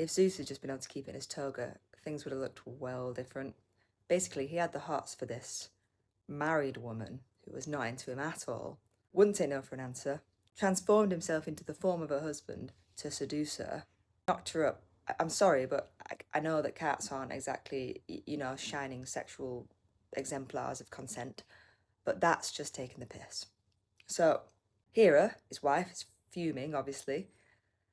If Zeus had just been able to keep it in his toga, things would have looked well different. Basically, he had the hots for this married woman who was not into him at all, wouldn't take no for an answer, transformed himself into the form of her husband to seduce her, knocked her up. I'm sorry, but I know that cats aren't exactly, shining sexual exemplars of consent, but that's just taking the piss. So, Hera, his wife, is fuming, obviously,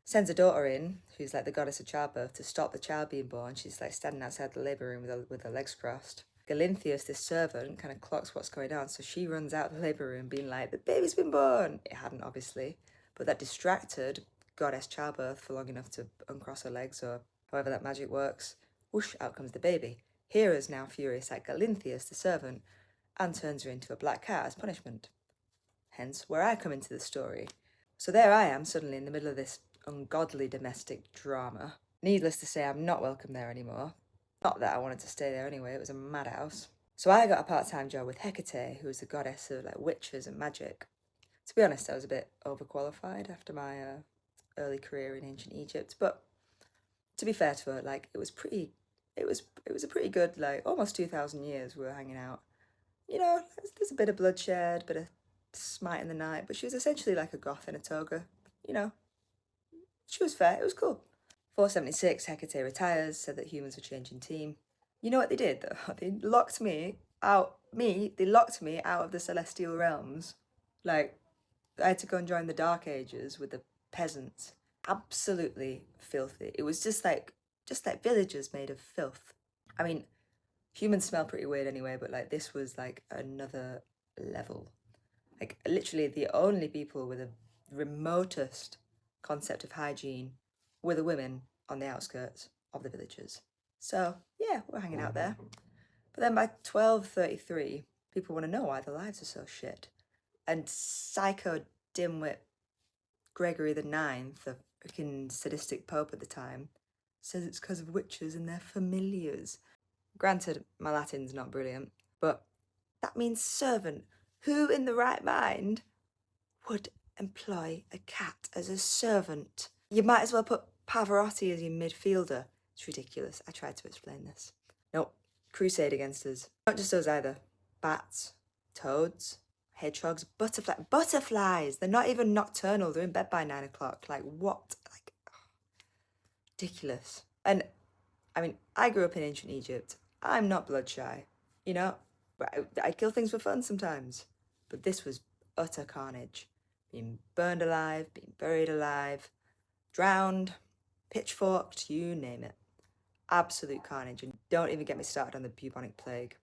sends a daughter in, who's like the goddess of childbirth, to stop the child being born. She's like standing outside the labour room with her legs crossed. Galinthius, this servant, kind of clocks what's going on, so she runs out the labour room being like, the baby's been born! It hadn't, obviously, but that distracted goddess childbirth for long enough to uncross her legs, or however that magic works. Whoosh, out comes the baby. Hera's now furious at Galinthius, the servant, and turns her into a black cat as punishment. Hence, where I come into the story. So there I am, suddenly in the middle of this ungodly domestic drama. Needless to say, I'm not welcome there anymore. Not that I wanted to stay there anyway, it was a madhouse. So I got a part-time job with Hecate, who was the goddess of like witches and magic. To be honest, I was a bit overqualified after my early career in ancient Egypt, but to be fair to her, like it was a pretty good, like almost 2,000 years we were hanging out. There's a bit of bloodshed, a bit of smite in the night, but she was essentially like a goth in a toga. She was fair, it was cool. 476, Hecate retires, said that humans were changing team. You know what they did though? They locked me out of the celestial realms. Like, I had to go and join the Dark Ages with the peasants. Absolutely filthy. It was just like villagers made of filth. I mean, humans smell pretty weird anyway, but like this was like another level. Like literally the only people with the remotest concept of hygiene were the women on the outskirts of the villages. So yeah, we're hanging out there. But then by 1233, people want to know why their lives are so shit. And psycho dimwit Gregory the Ninth, the freaking sadistic pope at the time, says it's because of witches and their familiars. Granted, my Latin's not brilliant, but that means servant. Who in the right mind would employ a cat as a servant? You might as well put Pavarotti as your midfielder. It's ridiculous. I tried to explain this. Nope. Crusade against us. Not just us either. Bats, toads, hedgehogs, butterflies. They're not even nocturnal. They're in bed by 9 o'clock. Like, what? Like, ridiculous. And, I mean, I grew up in ancient Egypt. I'm not blood shy. I kill things for fun sometimes. But this was utter carnage. Being burned alive, being buried alive, drowned, pitchforked, you name it. Absolute carnage. And don't even get me started on the bubonic plague.